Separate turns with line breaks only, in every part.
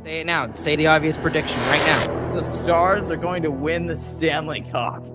Say it now. Say the obvious prediction right now.
The Stars are going to win the Stanley Cup.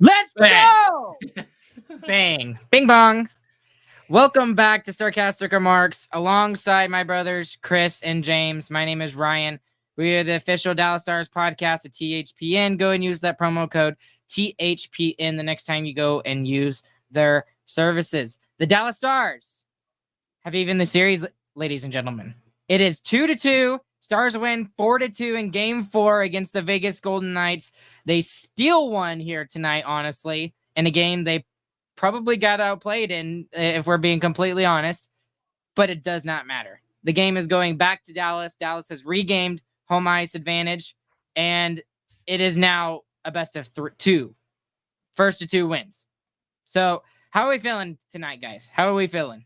Let's go! Bang. Bing bong. Welcome back to Sarcastic Remarks alongside my brothers, Chris and James. My name is Ryan. We are the official Dallas Stars podcast at THPN. Go and use that promo code THPN the next time you go and use their services. The Dallas Stars have even the series, ladies and gentlemen. It is 2-2. Stars win 4-2 in Game 4 against the Vegas Golden Knights. They still won here tonight, honestly, in a game they probably got outplayed in, if we're being completely honest, but it does not matter. The game is going back to Dallas. Dallas has regained home ice advantage, and it is now a best of two. First to two wins. So how are we feeling tonight, guys? How are we feeling?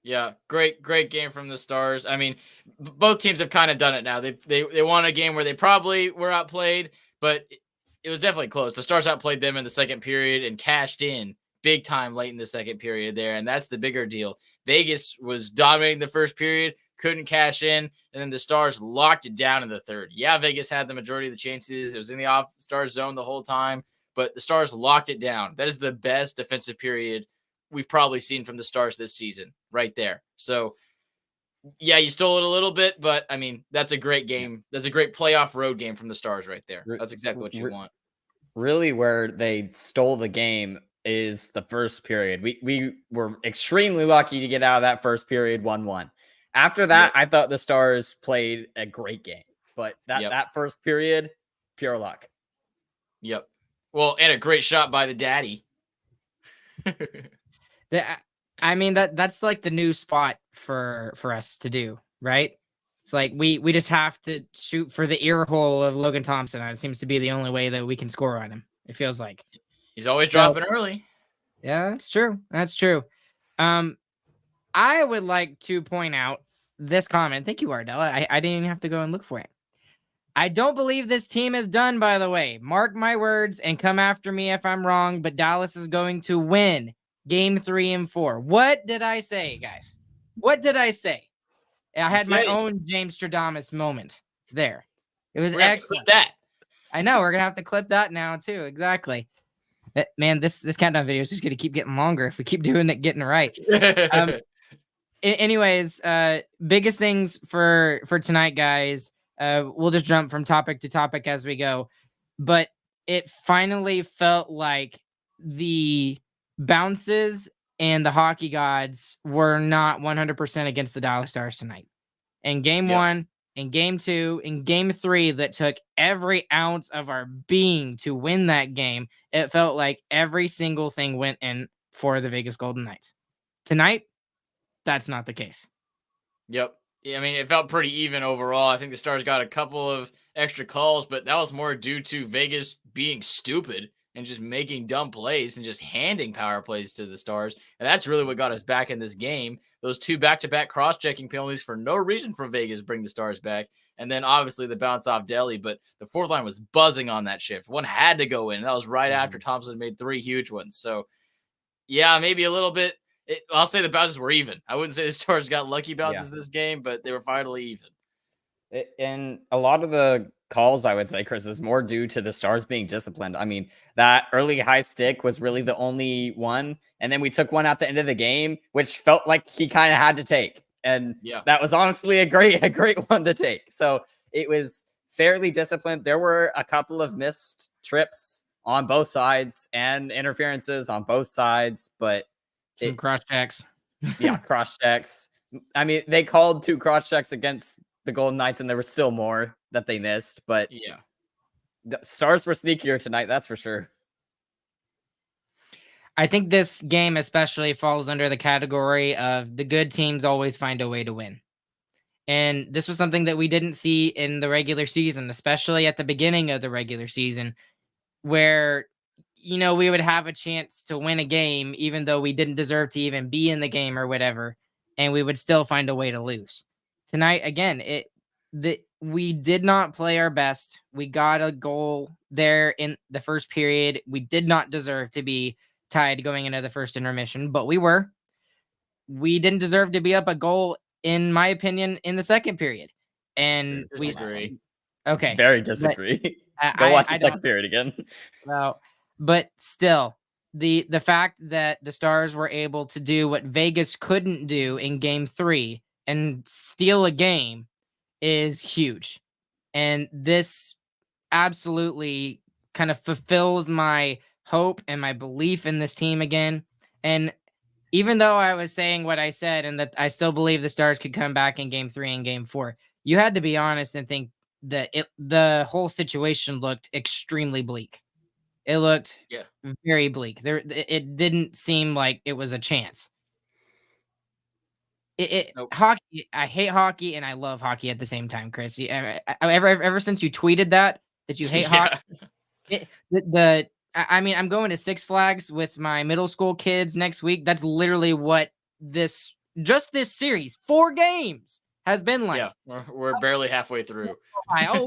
Yeah, great game from the Stars. I mean, both teams have kind of done it now. They won a game where they probably were outplayed, but it was definitely close. The Stars outplayed them in the second period and cashed in big time late in the second period there, and that's the bigger deal. Vegas was dominating the first period, couldn't cash in, and then the Stars locked it down in the third. Yeah, Vegas had the majority of the chances. It was in the Stars zone the whole time, but the Stars locked it down. That is the best defensive period we've probably seen from the Stars this season right there. So yeah, you stole it a little bit, but I mean, that's a great game. That's a great playoff road game from the Stars right there. That's exactly what you want.
Really, where they stole the game is the first period. We were extremely lucky to get out of that first period 1-1. After that, I thought the Stars played a great game, but that first period, pure luck.
Yep. Well, and a great shot by the daddy.
I mean, that's like the new spot for us to do, right? It's like we just have to shoot for the ear hole of Logan Thompson. It seems to be the only way that we can score on him. It feels like
he's always dropping early.
Yeah, that's true. That's true. I would like to point out this comment. Thank you, Ardell. I didn't even have to go and look for it. I don't believe this team is done, by the way. Mark my words and come after me if I'm wrong, but Dallas is going to win Game 3 and 4. What did I say, guys? What did I say? I had my own James Stradamus moment there. It was excellent.
That.
I know. We're going to have to clip that now, too. Exactly. Man, this countdown video is just going to keep getting longer if we keep doing it, getting it right. Anyways, biggest things for tonight, guys. We'll just jump from topic to topic as we go, but it finally felt like the bounces and the hockey gods were not 100% against the Dallas Stars tonight. In game one, in game two, in game three, that took every ounce of our being to win that game. It felt like every single thing went in for the Vegas Golden Knights. Tonight, that's not the case.
Yep. Yeah, I mean, it felt pretty even overall. I think the Stars got a couple of extra calls, but that was more due to Vegas being stupid and just making dumb plays and just handing power plays to the Stars. And that's really what got us back in this game. Those 2 back-to-back cross-checking penalties for no reason from Vegas bring the Stars back. And then obviously the bounce off Delhi, but the fourth line was buzzing on that shift. One had to go in. That was right after Thompson made 3 huge ones. So, yeah, maybe a little bit. I'll say the bounces were even. I wouldn't say the Stars got lucky bounces this game, but they were finally even.
And a lot of the calls, I would say, Chris, is more due to the Stars being disciplined. I mean, that early high stick was really the only one. And then we took one at the end of the game, which felt like he kind of had to take. And that was honestly a great one to take. So it was fairly disciplined. There were a couple of missed trips on both sides and interferences on both sides, but
some cross checks.
Cross checks. I mean, they called 2 cross checks against the Golden Knights, and there were still more that they missed. But the Stars were sneakier tonight, that's for sure.
I think this game especially falls under the category of the good teams always find a way to win. And this was something that we didn't see in the regular season, especially at the beginning of the regular season, where we would have a chance to win a game, even though we didn't deserve to even be in the game or whatever, and we would still find a way to lose. Tonight, again, we did not play our best. We got a goal there in the first period. We did not deserve to be tied going into the first intermission, but we were. We didn't deserve to be up a goal, in my opinion, in the second period. And we
disagree.
Okay.
Very disagree. Go watch the second period again.
Well, but still, the fact that the Stars were able to do what Vegas couldn't do in game 3 and steal a game is huge. And this absolutely kind of fulfills my hope and my belief in this team again. And even though I was saying what I said and that I still believe the Stars could come back in game 3 and game 4, you had to be honest and think that the whole situation looked extremely bleak. It looked very bleak. It didn't seem like it was a chance. Hockey, I hate hockey and I love hockey at the same time, Chris. Ever since you tweeted that you hate hockey, I mean, I'm going to Six Flags with my middle school kids next week. That's literally what this series, 4 games, has been like.
Yeah, we're barely halfway through.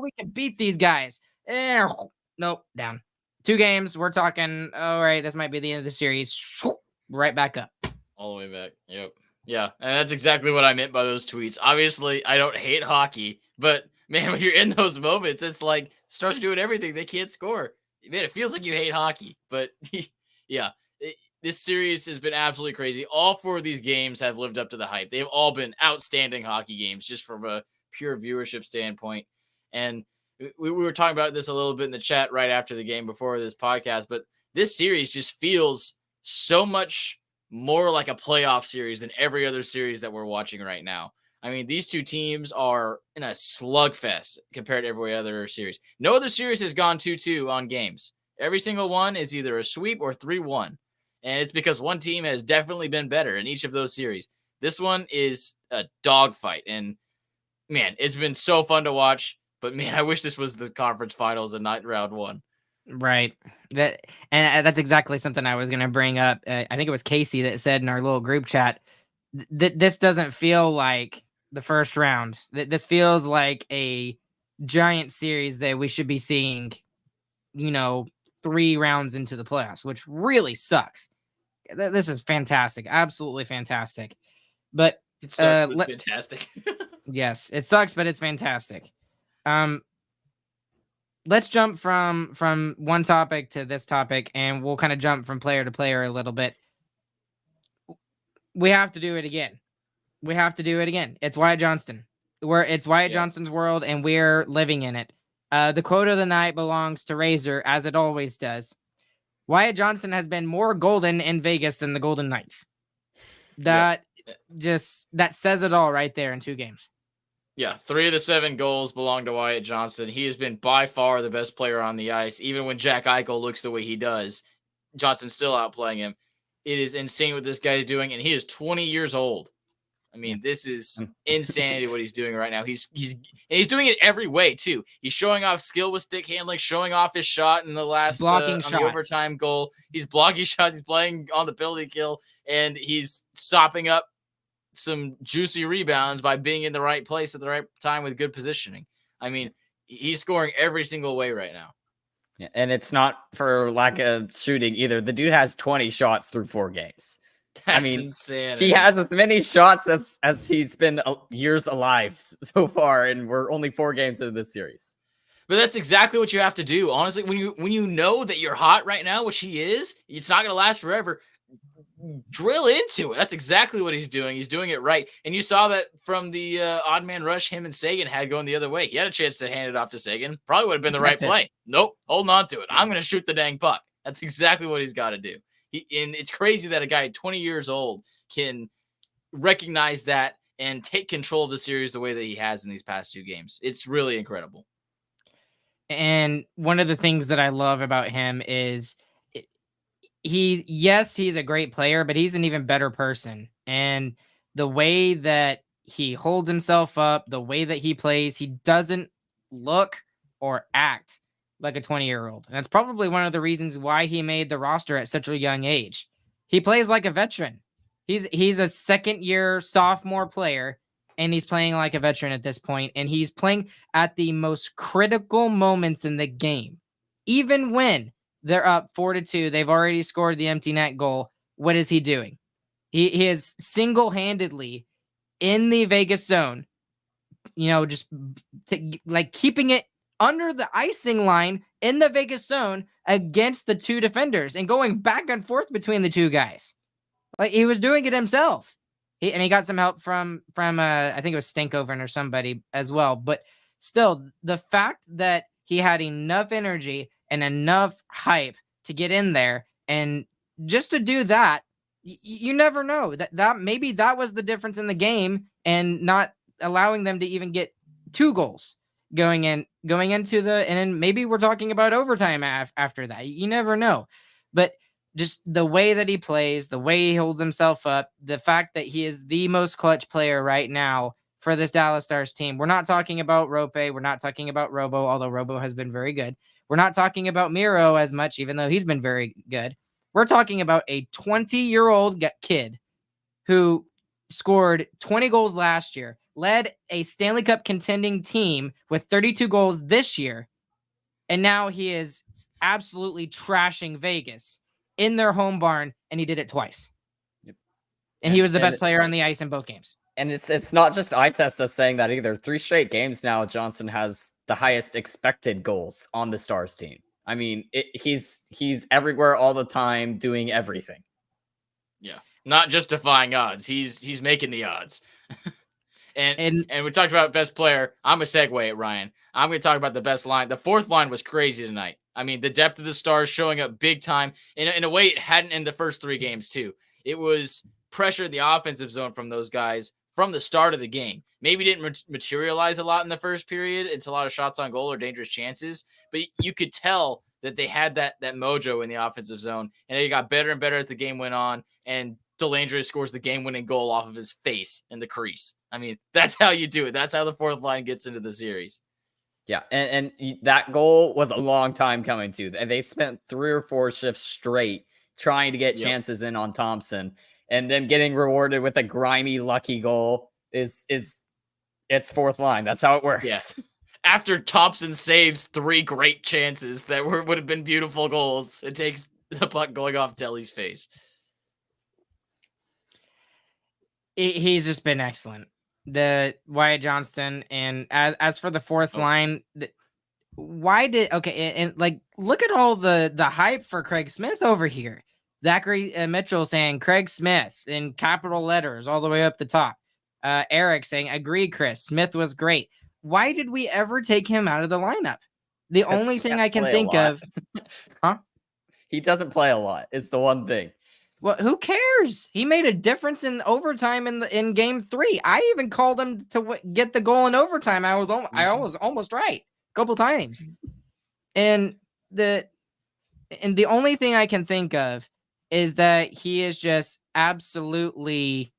We can beat these guys. Nope, down. 2 games. We're talking, all right, this might be the end of the series. Right back up.
All the way back. Yep. Yeah, and that's exactly what I meant by those tweets. Obviously, I don't hate hockey, but man, when you're in those moments, it's like Stars doing everything. They can't score. Man, it feels like you hate hockey, but this series has been absolutely crazy. All 4 of these games have lived up to the hype. They've all been outstanding hockey games, just from a pure viewership standpoint. And we were talking about this a little bit in the chat right after the game before this podcast, but this series just feels so much more like a playoff series than every other series that we're watching right now. I mean, these 2 teams are in a slugfest compared to every other series. No other series has gone 2-2 on games. Every single one is either a sweep or 3-1. And it's because one team has definitely been better in each of those series. This one is a dogfight. And, man, it's been so fun to watch. But, man, I wish this was the conference finals and not round 1.
Right. That's exactly something I was going to bring up. I think it was Casey that said in our little group chat that this doesn't feel like the first round. This feels like a giant series that we should be seeing, 3 rounds into the playoffs, which really sucks. This is fantastic. Absolutely fantastic. But
it sucks, but it's fantastic.
Yes, it sucks, but it's fantastic. let's jump from one topic to this topic, and we'll kind of jump from player to player a little bit. We have to do it again. We have to do it again. It's Wyatt Johnston. It's Wyatt Johnston's world, and we're living in it. The quote of the night belongs to Razor, as it always does. Wyatt Johnston has been more golden in Vegas than the Golden Knights. That says it all right there in 2 games.
Yeah, 3 of the 7 goals belong to Wyatt Johnston. He has been by far the best player on the ice. Even when Jack Eichel looks the way he does, Johnston's still outplaying him. It is insane what this guy is doing, and he is 20 years old. I mean, this is insanity what he's doing right now. He's doing it every way too. He's showing off skill with stick handling, showing off his shot in the last
blocking
on
shots.
The overtime goal. He's blocking shots. He's playing on the penalty kill, and he's sopping up some juicy rebounds by being in the right place at the right time with good positioning. I mean, he's scoring every single way right now.
Yeah, and it's not for lack of shooting either. The dude has 20 shots through 4 games.
That's insane.
He has as many shots as he's been years alive so far, and we're only 4 games into this series.
But that's exactly what you have to do. Honestly, when you know that you're hot right now, which he is, it's not going to last forever. Drill into it. That's exactly what he's doing. He's doing it right. And you saw that from the odd man rush him and Sagan had going the other way. He had a chance to hand it off to Sagan. Probably would have been the right play. Nope. Holding on to it. I'm going to shoot the dang puck. That's exactly what he's got to do. And it's crazy that a guy 20 years old can recognize that and take control of the series the way that he has in these past 2 games. It's really incredible.
And one of the things that I love about him is he's a great player, but he's an even better person. And the way that he holds himself up, the way that he plays, he doesn't look or act like a 20-year-old. And that's probably one of the reasons why he made the roster at such a young age. He plays like a veteran. He's a second-year sophomore player, and he's playing like a veteran at this point. And he's playing at the most critical moments in the game. Even when they're up 4-2, they've already scored the empty net goal. What is he doing? He is single-handedly in the Vegas zone, just keeping it under the icing line in the Vegas zone against the 2 defenders and going back and forth between the 2 guys. Like, he was doing it himself. He got some help from I think it was Stankoven or somebody as well. But still, the fact that he had enough energy and enough hype to get in there and just to do that, you never know that maybe that was the difference in the game and not allowing them to even get 2 goals going into and then maybe we're talking about overtime after that. You never know. But just the way that he plays, the way he holds himself up, the fact that he is the most clutch player right now for this Dallas Stars team. We're not talking about Rope. We're not talking about Robo, although Robo has been very good. We're not talking about Miro as much, even though he's been very good. We're talking about a 20-year-old kid who scored 20 goals last year, led a Stanley Cup contending team with 32 goals this year, and now he is absolutely trashing Vegas in their home barn, and he did it twice.
Yep.
And he was the best player on the ice in both games.
And it's not just eye test that's saying that either. 3 straight games now, Johnson has the highest expected goals on the Stars team. I mean, he's everywhere all the time, doing everything.
Yeah, not just defying odds. He's making the odds. and we talked about best player. I'm gonna segue it, Ryan. I'm gonna talk about the best line. The 4th line was crazy tonight. I mean, the depth of the Stars showing up big time in a way it hadn't in the first 3 games too. It was pressure in the offensive zone from those guys from the start of the game. Maybe didn't materialize a lot in the first period. It's a lot of shots on goal or dangerous chances, but you could tell that they had that mojo in the offensive zone, and it got better and better as the game went on. And Delangelo scores the game-winning goal off of his face in the crease. I mean, that's how you do it. That's how the 4th line gets into the series.
Yeah, and that goal was a long time coming too. They spent 3 or 4 shifts straight trying to get chances in on Thompson, and then getting rewarded with a grimy, lucky goal is it's 4th line. That's how it works.
Yeah. After Thompson saves 3 great chances that would have been beautiful goals, it takes the puck going off Telly's face.
He's just been excellent. The Wyatt Johnston, and as for the 4th line, why did and like look at all the hype for Craig Smith over here. Zachary Mitchell saying Craig Smith in capital letters all the way up the top. Eric saying agree, Chris Smith was great. Why did we ever take him out of the lineup? The only thing I can think of, huh?
He doesn't play a lot. Is the one thing.
Well, who cares? He made a difference in overtime in game 3. I even called him to get the goal in overtime. I was almost right a couple times. And the only thing I can think of is that he is just absolutely,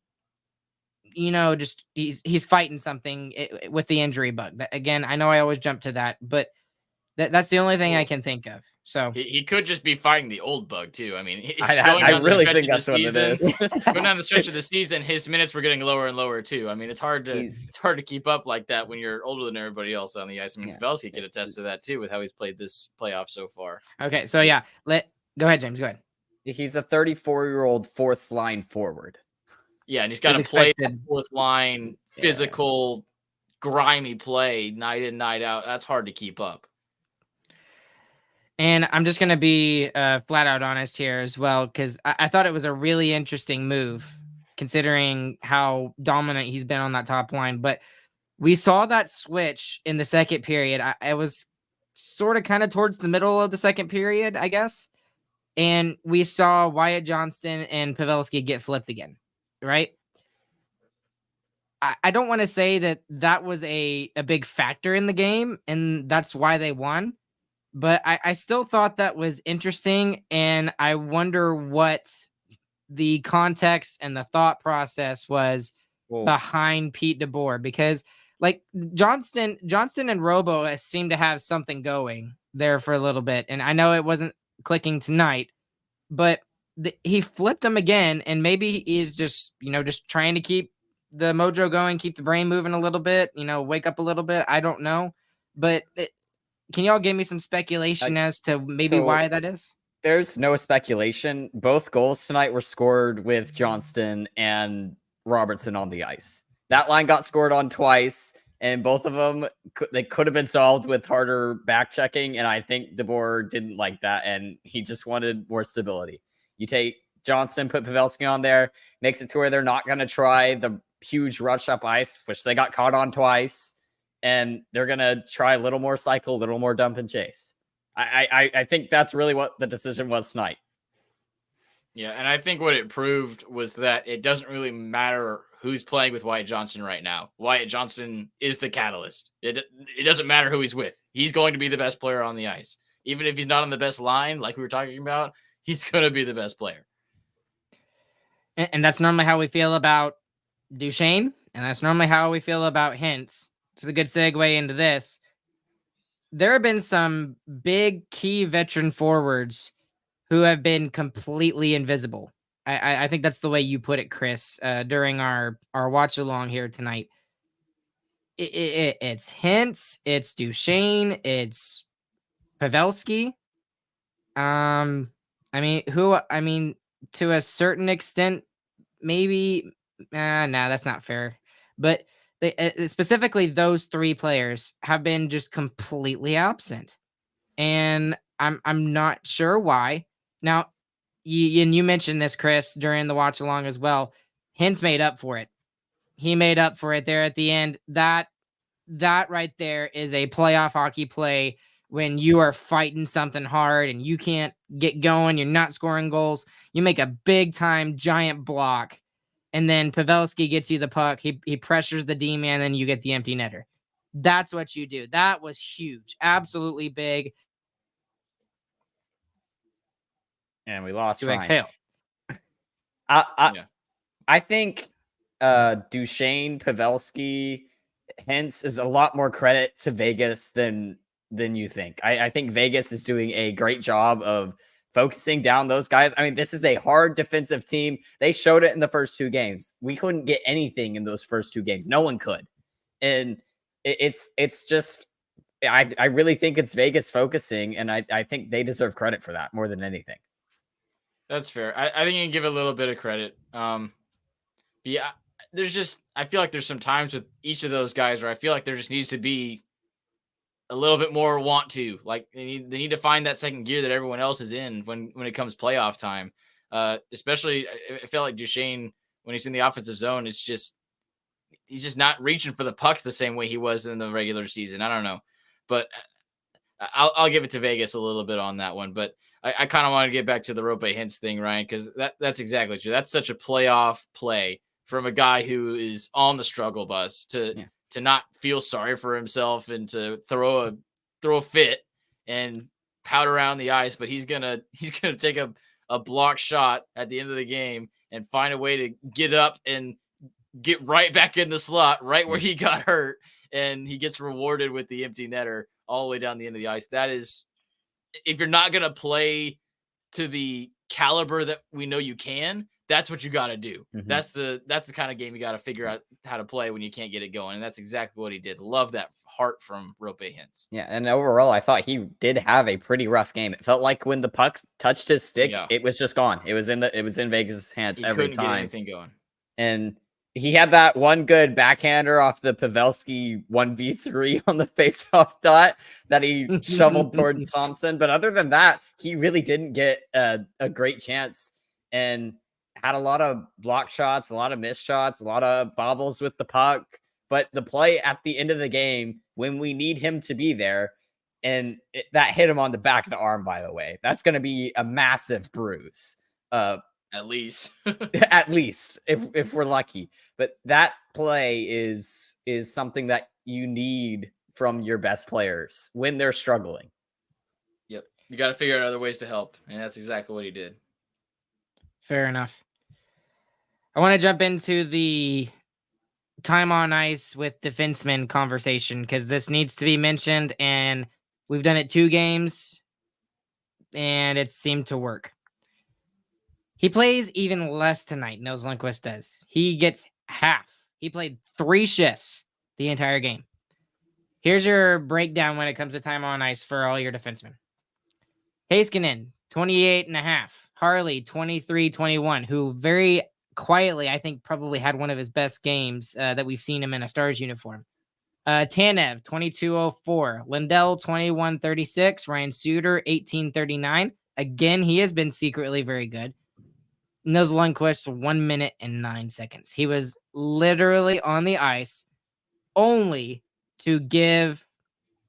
just he's fighting something with the injury bug. Again, I know I always jump to that, but that's the only thing I can think of. So
he could just be fighting the old bug too. I mean,
I really think that's what it is.
Going down the stretch of the season, his minutes were getting lower and lower too. I mean, it's hard to keep up like that when you're older than everybody else on the ice. I mean, Pavelski could attest to that too with how he's played this playoff so far.
Okay, so yeah, go ahead, James. Go ahead.
He's a 34-year-old fourth line forward.
Yeah, and he's got to play that fourth line, physical, grimy play night in, night out. That's hard to keep up.
And I'm just going to be flat out honest here as well, because I thought it was a really interesting move considering how dominant he's been on that top line. But we saw that switch in the second period. I was sort of kind of towards the middle of the second period, I guess. And we saw Wyatt Johnston and Pavelski get flipped again, right? I don't want to say that was a big factor in the game, and that's why they won. But I still thought that was interesting, and I wonder what the context and the thought process was behind Pete DeBoer, because like Johnston and Robo seemed to have something going there for a little bit, and I know it wasn't clicking tonight, but he flipped them again, and maybe he is just trying to keep the mojo going, keep the brain moving a little bit, wake up a little bit. I don't know, but can y'all give me some speculation as to maybe why that is?
There's no speculation. Both goals tonight were scored with Johnston and Robertson on the ice. That line got scored on twice, and both of them, they could have been solved with harder back checking, and I think DeBoer didn't like that, and he just wanted more stability. You take Johnston, put Pavelski on there, makes it to where they're not going to try the huge rush up ice, which they got caught on twice. And they're going to try a little more cycle, a little more dump and chase. I think that's really what the decision was tonight.
Yeah, and I think what it proved was that it doesn't really matter who's playing with Wyatt Johnston right now. Wyatt Johnston is the catalyst. It doesn't matter who he's with. He's going to be the best player on the ice. Even if he's not on the best line, like we were talking about, he's going to be the best player.
And that's normally how we feel about Duchesne, and that's normally how we feel about Hintz. It's a good segue into this. There have been some big key veteran forwards who have been completely invisible. I think that's the way you put it, Chris, during our watch along here tonight. It's Hintz, it's Duchesne, it's Pavelski. To a certain extent, maybe. No, that's not fair. But specifically those three players have been just completely absent, and I'm not sure why. Now, you mentioned this, Chris, during the watch along as well. Hintz made up for it. He made up for it there at the end. That right there is a playoff hockey play when you are fighting something hard and you can't get going. You're not scoring goals. You make a big time giant block. And then Pavelski gets you the puck. He pressures the D-man, and you get the empty netter. That's what you do. That was huge. Absolutely big.
And we lost
to exhale.
I think Duchesne, Pavelski, Hintz is a lot more credit to Vegas than you think. I think Vegas is doing a great job of focusing down those guys. I mean, this is a hard defensive team. They showed it in the first two games. We couldn't get anything in those first two games. No one could. And it's just, I really think it's Vegas focusing, and I think they deserve credit for that more than anything.
That's fair. I think you can give a little bit of credit. Yeah, I feel like there's some times with each of those guys where I feel like there just needs to be a little bit more want to. Like they need to find that second gear that everyone else is in when it comes playoff time. Especially, I feel like Duchesne, when he's in the offensive zone, he's just not reaching for the pucks the same way he was in the regular season. I don't know, but I'll give it to Vegas a little bit on that one. But I kind of want to get back to the Rope Hintz thing, Ryan, because that's exactly true. That's such a playoff play from a guy who is on the struggle bus to not feel sorry for himself and to throw a fit and pout around the ice. But he's gonna take a block shot at the end of the game and find a way to get up and get right back in the slot, right where he got hurt, and he gets rewarded with the empty netter all the way down the end of the ice. That is, if you're not going to play to the caliber that we know you can, that's what you got to do. Mm-hmm. That's the kind of game you got to figure out how to play when you can't get it going. And that's exactly what he did. Love that heart from Rope Hintz.
Yeah. And overall, I thought he did have a pretty rough game. It felt like when the puck touched his stick, it was just gone. It was in Vegas' hands every time.
Get anything going.
And he had that one good backhander off the Pavelski 1v3 on the faceoff dot that he shoveled toward Thompson. But other than that, he really didn't get a great chance and had a lot of block shots, a lot of missed shots, a lot of bobbles with the puck. But the play at the end of the game, when we need him to be there, and that hit him on the back of the arm, by the way, that's going to be a massive bruise.
At least
if we're lucky. But that play is something that you need from your best players when they're struggling.
Yep. You got to figure out other ways to help. And that's exactly what he did.
Fair enough. I want to jump into the time on ice with defensemen conversation because this needs to be mentioned, and we've done it 2 games and it seemed to work. He plays even less tonight, Nils Lundkvist does. He gets half. He played 3 shifts the entire game. Here's your breakdown when it comes to time on ice for all your defensemen. Heiskanen, 28.5. Harley, 23-21, who very quietly, I think, probably had one of his best games that we've seen him in a Stars uniform. Tanev, 22.04. Lindell, 21.36. Ryan Suter, 18.39. Again, he has been secretly very good. Nils Lundkvist, 1 minute and 9 seconds. He was literally on the ice only to give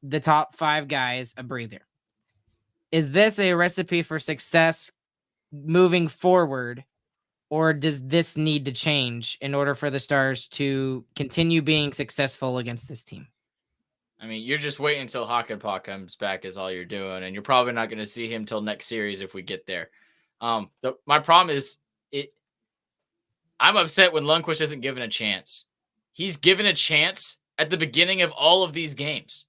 the top 5 guys a breather. Is this a recipe for success moving forward, or does this need to change in order for the Stars to continue being successful against this team?
I mean, you're just waiting until Hakanpää comes back is all you're doing, and you're probably not going to see him till next series if we get there. My problem is I'm upset when Lundkvist isn't given a chance. He's given a chance at the beginning of all of these games.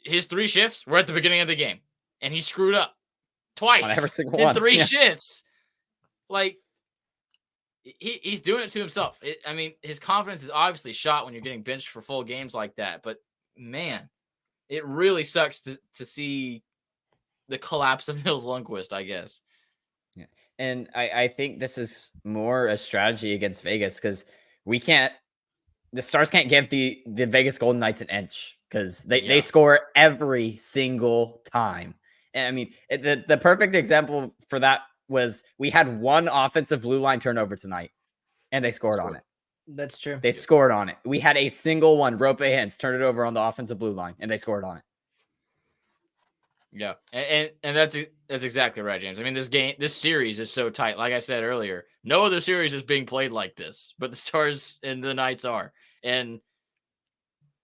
His 3 shifts were at the beginning of the game, and he screwed up twice
on every single
in
one.
3 shifts. Like, he's doing it to himself. I mean, his confidence is obviously shot when you're getting benched for full games like that. But, man, it really sucks to see the collapse of Nils Lundkvist, I guess.
Yeah. And I think this is more a strategy against Vegas because the Stars can't give the Vegas Golden Knights an inch because they score every single time. And I mean, the perfect example for that was we had 1 offensive blue line turnover tonight and they scored on it.
That's true.
They scored on it. We had a single one, Rope Hintz, turn it over on the offensive blue line and they scored on it.
Yeah, and that's exactly right, James. I mean, this series is so tight. Like I said earlier, no other series is being played like this, but the Stars and the Knights are. And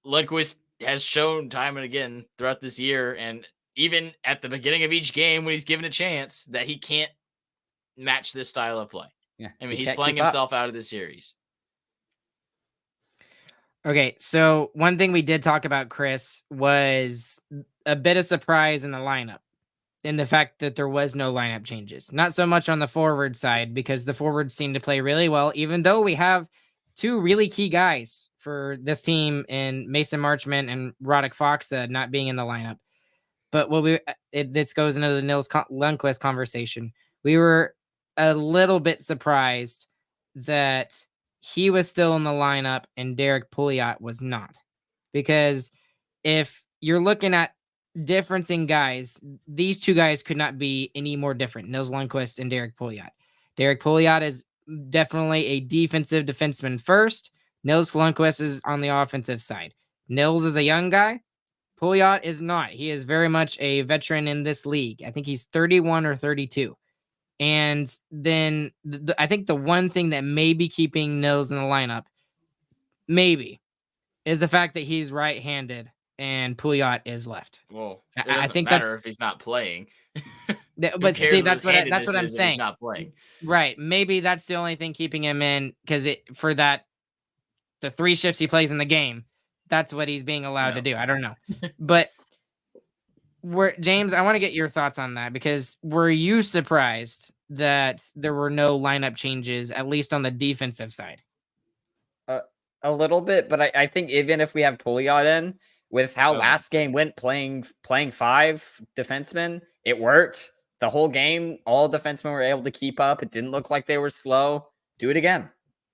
Lundkvist has shown time and again throughout this year, and even at the beginning of each game when he's given a chance, that he can't match this style of play.
Yeah,
I mean, he's playing himself out of the series.
Okay, so one thing we did talk about, Chris, was a bit of surprise in the lineup, in the fact that there was no lineup changes. Not so much on the forward side, because the forwards seem to play really well, even though we have 2 really key guys for this team in Mason Marchment and Roddick Fox not being in the lineup. But this goes into the Nils Lundkvist conversation. We were a little bit surprised that he was still in the lineup and Derek Pouliot was not. Because if you're looking at difference in guys. These two guys could not be any more different. Nils Lundqvist and Derek Pouliot. Derek Pouliot is definitely a defensive defenseman first. Nils Lundqvist is on the offensive side. Nils is a young guy. Pouliot is not. He is very much a veteran in this league. I think he's 31 or 32. And then I think the one thing that may be keeping Nils in the lineup, maybe, is the fact that he's right-handed and Pouliot is left.
Well, it
I
doesn't
think
matter
that's
if he's not playing. Who
but
cares
see,
what his
that's what I'm
handedness is if
saying.
he's not playing.
Right. Maybe that's the only thing keeping him in because for the 3 shifts he plays in the game, that's what he's being allowed to do. I don't know. But James, I want to get your thoughts on that because were you surprised that there were no lineup changes, at least on the defensive side?
A little bit, but I think even if we have Pouliot in, with how last game went playing 5 defensemen, it worked. The whole game, all defensemen were able to keep up. It didn't look like they were slow. Do it again.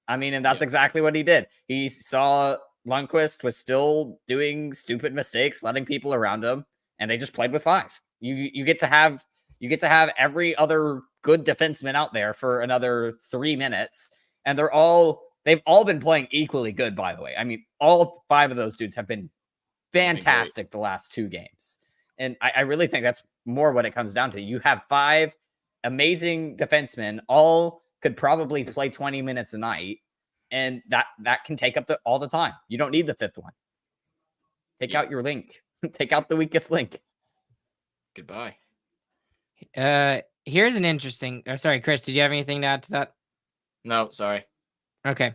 I mean, and that's exactly what he did. He saw Lundqvist was still doing stupid mistakes, letting people around him, and they just played with 5. You get to have every other good defenseman out there for another 3 minutes, and they've all been playing equally good, by the way. I mean, all 5 of those dudes have been fantastic the last 2 games. And I really think that's more what it comes down to. You have 5 amazing defensemen, all could probably play 20 minutes a night, and that can take up all the time. You don't need the 5th one. Take out your link. Take out the weakest link.
Goodbye.
Here's an interesting... sorry, Chris, did you have anything to add to that?
No, sorry.
Okay.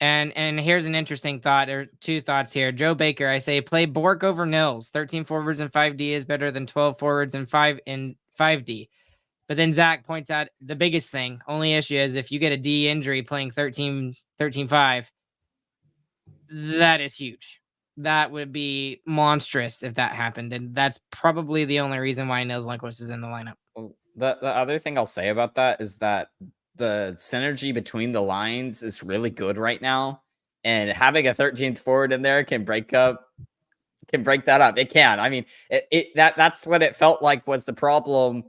And here's an interesting thought, or 2 thoughts here. Joe Baker, I say play Bork over Nils. 13 forwards and 5D is better than 12 forwards and 5D. But then Zach points out the biggest thing, only issue is if you get a D injury playing 13-5, that is huge. That would be monstrous if that happened. And that's probably the only reason why Nils Lundqvist is in the lineup.
Well, the other thing I'll say about that is that the synergy between the lines is really good right now, and having a 13th forward in there can break that up. It can. I mean, that's what it felt like was the problem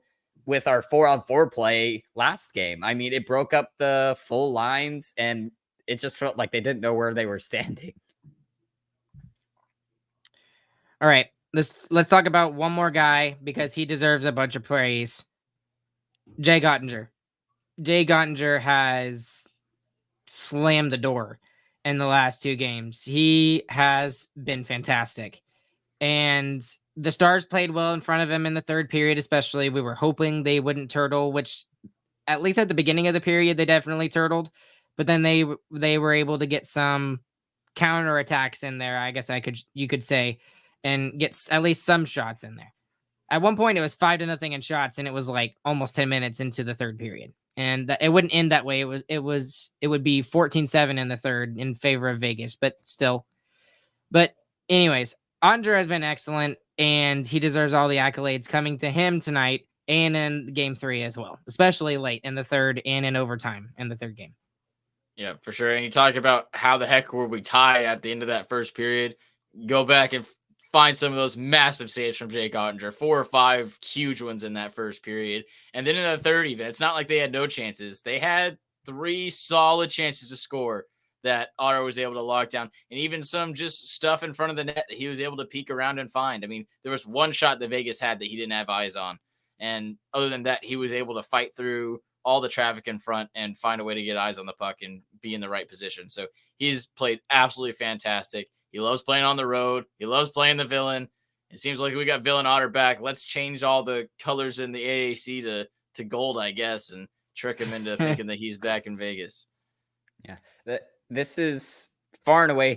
with our 4-on-4 play last game. I mean, it broke up the full lines, and it just felt like they didn't know where they were standing.
All right, let's talk about one more guy because he deserves a bunch of praise. Jay Gottinger. Jay Gottinger has slammed the door in the last 2 games. He has been fantastic. And the Stars played well in front of him in the 3rd period, especially. We were hoping they wouldn't turtle, which at least at the beginning of the period, they definitely turtled. But then they were able to get some counterattacks in there, I guess you could say, and get at least some shots in there. At one point, it was 5-0 in shots, and it was like almost 10 minutes into the 3rd period. And it wouldn't end that way. It would be 14-7 in the 3rd in favor of Vegas, but still. But anyways, Andre has been excellent, and he deserves all the accolades coming to him tonight and in game 3 as well, especially late in the 3rd and in overtime in the 3rd game.
Yeah, for sure. And you talk about how the heck were we tie at the end of that 1st period. Go back and find some of those massive saves from Jake Ottinger, 4 or 5 huge ones in that 1st period. And then in the 3rd, even, it's not like they had no chances. They had 3 solid chances to score that Otter was able to lock down, and even some just stuff in front of the net that he was able to peek around and find. I mean, there was one shot that Vegas had that he didn't have eyes on. And other than that, he was able to fight through all the traffic in front and find a way to get eyes on the puck and be in the right position. So he's played absolutely fantastic. He loves playing on the road. He loves playing the villain. It seems like we got Villain Otter back. Let's change all the colors in the AAC to gold, I guess, and trick him into thinking that he's back in Vegas.
Yeah, this is far and away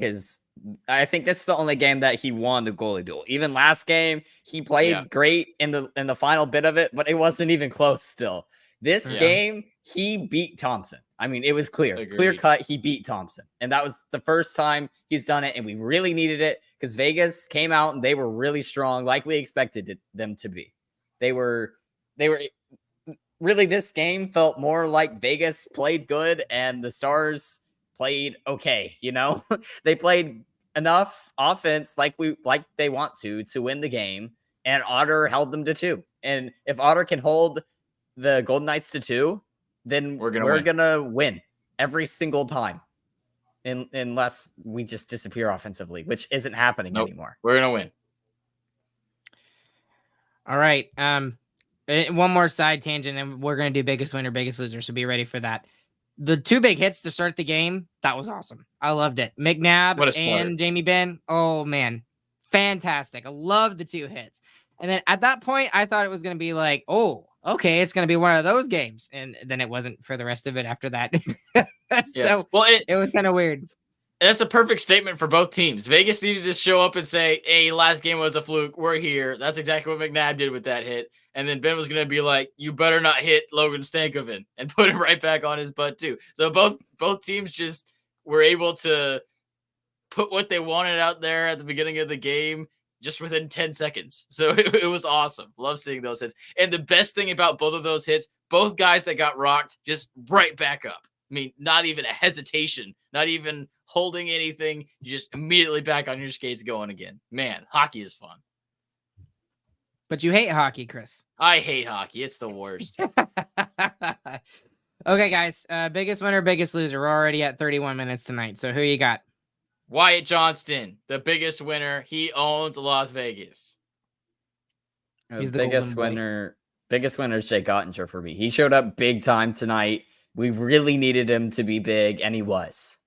I think this is the only game that he won the goalie duel. Even last game, he played great in the final bit of it, but it wasn't even close still. This game, he beat Thompson. I mean, it was clear cut. He beat Thompson. And that was the first time he's done it. And we really needed it because Vegas came out and they were really strong, like we expected them to be. They were really, this game felt more like Vegas played good and the Stars played okay. You know, they played enough offense like they want to win the game, and Otter held them to 2. And if Otter can hold the Golden Knights to 2, then we're gonna win every single time. Unless we just disappear offensively, which isn't happening anymore.
We're gonna win.
All right. One more side tangent, and we're gonna do biggest winner, biggest loser. So be ready for that. The 2 big hits to start the game, that was awesome. I loved it. McNabb and Jamie Benn. Oh man, fantastic. I love the 2 hits. And then at that point, I thought it was gonna be like, oh, okay, it's gonna be one of those games, and then it wasn't for the rest of it after that. So it was kind of weird.
That's a perfect statement for both teams. Vegas needed to show up and say, hey, last game was a fluke. We're here. That's exactly what McNabb did with that hit. And then Ben was going to be like, you better not hit Logan Stankoven, and put him right back on his butt too. So both teams just were able to put what they wanted out there at the beginning of the game just within 10 seconds. So it was awesome. Love seeing those hits. And the best thing about both of those hits, both guys that got rocked just right back up. I mean, not even a hesitation, not even holding anything. You just immediately back on your skates going again. Man, hockey is fun.
But you hate hockey, Chris.
I hate hockey. It's the worst.
Okay, guys. Biggest winner, biggest loser. We're already at 31 minutes tonight. So who you got?
Wyatt Johnston, the biggest winner. He owns Las Vegas.
He's the biggest winner. Biggest winner is Jake Ottinger for me. He showed up big time tonight. We really needed him to be big, and he was.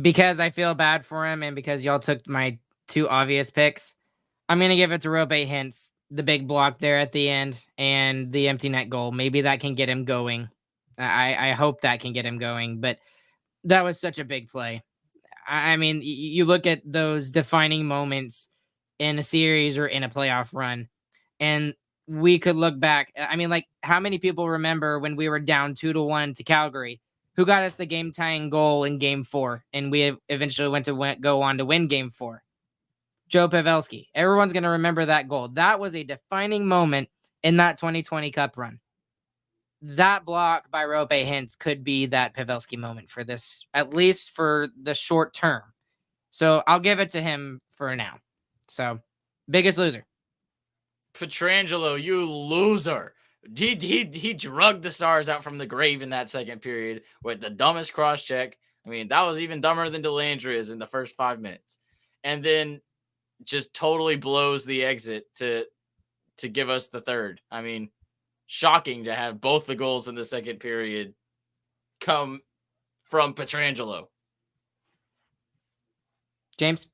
Because I feel bad for him, and because y'all took my 2 obvious picks, I'm going to give it to Rope Hintz, the big block there at the end, and the empty net goal. Maybe that can get him going. I hope that can get him going, but that was such a big play. I mean, you look at those defining moments in a series or in a playoff run, and we could look back. I mean, like, how many people remember when we were down 2-1 to Calgary? Who got us the game-tying goal in Game 4, and we eventually went to go on to win Game 4? Joe Pavelski. Everyone's going to remember that goal. That was a defining moment in that 2020 Cup run. That block by Rope Hintz could be that Pavelski moment for this, at least for the short term. So I'll give it to him for now. So, biggest loser.
Pietrangelo, you loser. He drugged the Stars out from the grave in that second period with the dumbest cross check. I mean, that was even dumber than Delandria's in the first 5 minutes. And then just totally blows the exit to give us the third. I mean, shocking to have both the goals in the second period come from Pietrangelo.
James?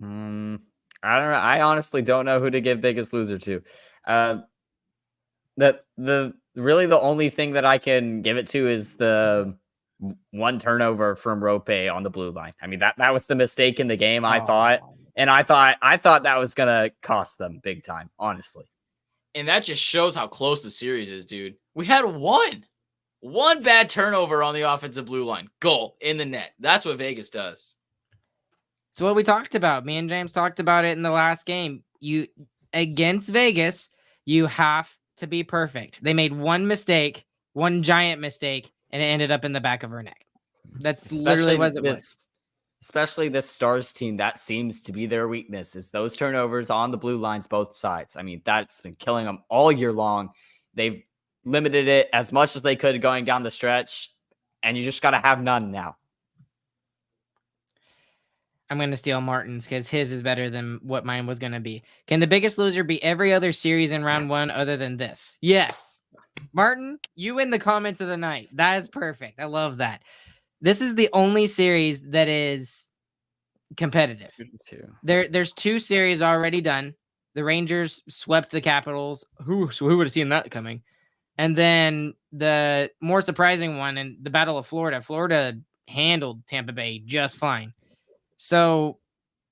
I don't know. I honestly don't know who to give biggest loser to. Really the only thing that I can give it to is the 1 turnover from Rope on the blue line. I mean, that was the mistake in the game, I thought. And I thought that was gonna cost them big time, honestly.
And that just shows how close the series is, dude. We had one bad turnover on the offensive blue line. Goal in the net. That's what Vegas does.
So what we talked about, me and James talked about it in the last game. You against Vegas, you have to be perfect. They made one mistake, one giant mistake, and it ended up in the back of our neck. That's literally what it was.
Especially this Stars team, that seems to be their weakness, is those turnovers on the blue lines, both sides. I mean, that's been killing them all year long. They've limited it as much as they could going down the stretch, and you just got to have none now.
I'm going to steal Martin's because his is better than what mine was going to be. Can the biggest loser be every other series in round 1 other than this? Yes. Martin, you win the comments of the night. That is perfect. I love that. This is the only series that is competitive. There's 2 series already done. The Rangers swept the Capitals. Who would have seen that coming? And then the more surprising one, in the Battle of Florida. Florida handled Tampa Bay just fine. So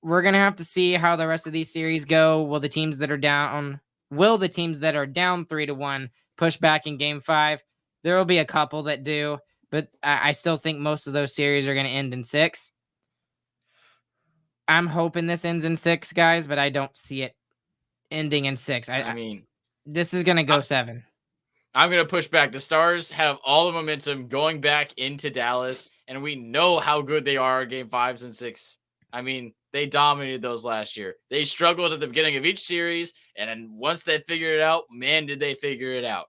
we're going to have to see how the rest of these series go. Will the teams that are down 3-1 push back in Game 5? There will be a couple that do, but I still think most of those series are going to end in 6. I'm hoping this ends in 6, guys, but I don't see it ending in 6. I mean, this is going to go 7.
I'm going to push back. The Stars have all the momentum going back into Dallas, and we know how good they are in game 5s and 6. I mean, they dominated those last year. They struggled at the beginning of each series, and then once they figured it out, man, did they figure it out.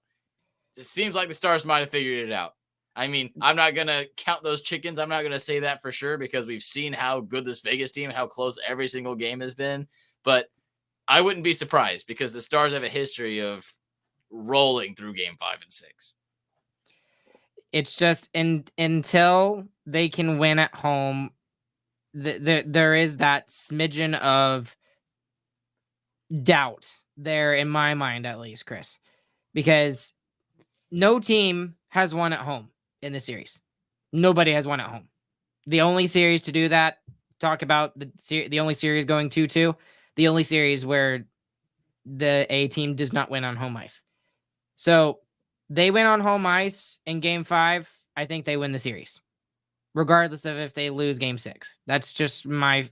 It seems like the Stars might have figured it out. I mean, I'm not going to count those chickens. I'm not going to say that for sure because we've seen how good this Vegas team and how close every single game has been. But I wouldn't be surprised because the Stars have a history of rolling through game 5 and 6.
It's just until they can win at home, there is that smidgen of doubt there in my mind, at least, Chris, because no team has won at home in the series. Nobody has won at home. The only series to do that, talk about the only series going 2-2, the only series where the A team does not win on home ice. So they win on home ice in game 5. I think they win the series, regardless of if they lose game 6. That's just my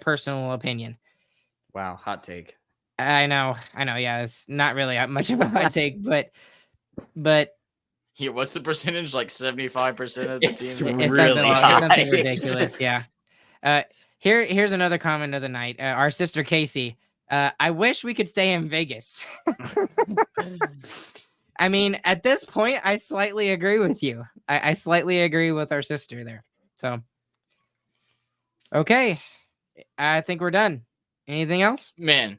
personal opinion.
Wow, hot take.
I know. Yeah, it's not really much of a hot take, but
yeah, what's the percentage? Like 75% of the teams.
It's
it's
really high.
something ridiculous. Yeah. Here's another comment of the night. Our sister Casey. I wish we could stay in Vegas. I mean, at this point, I slightly agree with you. I slightly agree with our sister there. So, okay, I think we're done. Anything else?
Man,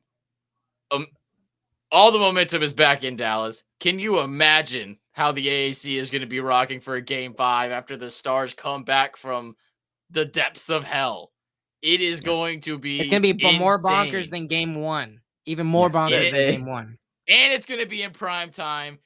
all the momentum is back in Dallas. Can you imagine how the AAC is going to be rocking for a game 5 after the Stars come back from the depths of hell? It is going to be
It's going to be more
insane.
bonkers than game 1. Even more bonkers than game 1.
And it's going to be in prime time.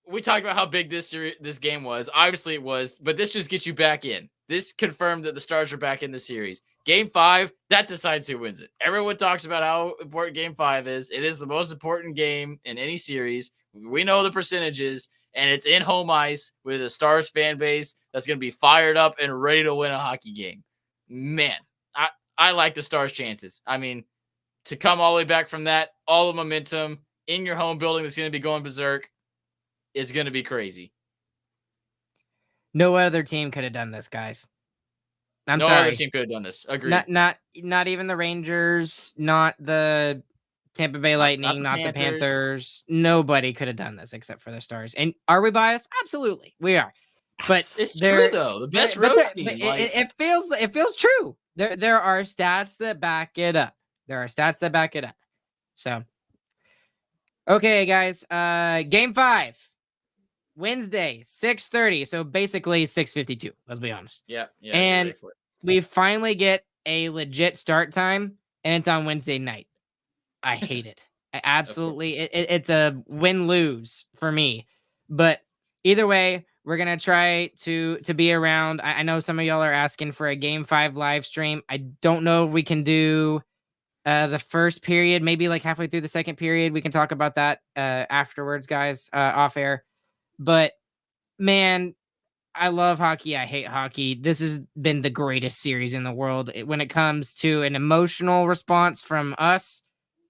We talked about how big this game was. Obviously it was, but this just gets you back in. This confirmed that the Stars are back in the series. Game 5, that decides who wins it. Everyone talks about how important game 5 is. It is the most important game in any series. We know the percentages, and it's in home ice with a Stars fan base that's going to be fired up and ready to win a hockey game. Man, I like the Stars' chances. I mean, to come all the way back from that, all the momentum in your home building that's going to be going berserk, it's going to be crazy.
No other team could have done this, guys. I'm
no
sorry.
other team could have done this. Agreed.
Not even the Rangers, not the Tampa Bay Lightning, not the Panthers. Nobody could have done this except for the Stars. And are we biased? Absolutely, we are. But
it's true though. The best road team.
It feels true. There are stats that back it up. So, okay, guys. Game 5, Wednesday, 6:30. So basically 6:52. Let's be honest.
Yeah.
And we finally get a legit start time, and it's on Wednesday night. I hate it. I absolutely. It's a win-lose for me. But either way, we're gonna try to be around. I know some of y'all are asking for a Game 5 live stream. I don't know if we can do the first period, maybe like halfway through the second period. We can talk about that afterwards, guys, off air. But man, I love hockey. I hate hockey. This has been the greatest series in the world when it comes to an emotional response from us.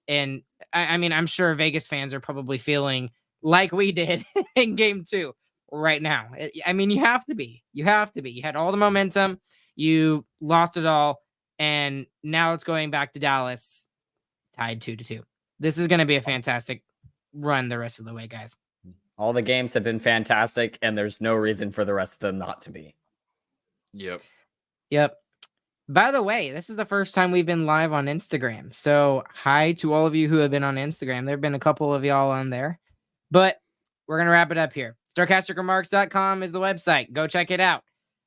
And I mean, I'm sure Vegas fans are probably feeling like we did in game 2 right now. I mean, you have to be. You had all the momentum. You lost it all. And now it's going back to Dallas, tied 2-2. This is going to be a fantastic run the rest of the way, guys.
All the games have been fantastic, and there's no reason for the rest of them not to be.
Yep.
By the way, this is the first time we've been live on Instagram. So hi to all of you who have been on Instagram. There have been a couple of y'all on there. But we're going to wrap it up here. StarcasticRemarks.com is the website. Go check it out.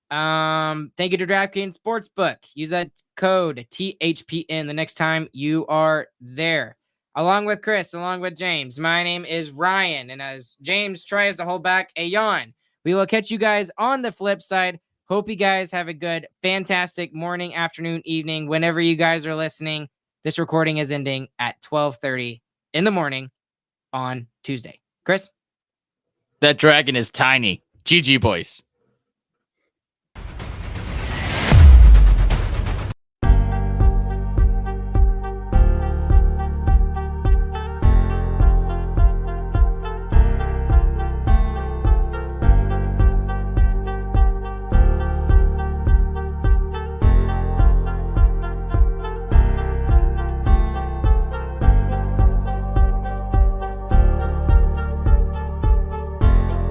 Thank you to DraftKings Sportsbook. Use that code THPN the next time you are there. Along with Chris, along with James, my name is Ryan. And as James tries to hold back a yawn, we will catch you guys on the flip side. Hope you guys have a good, fantastic morning, afternoon, evening, whenever you guys are listening. This recording is ending at 12:30 in the morning on Tuesday. Chris?
That dragon is tiny. GG, boys.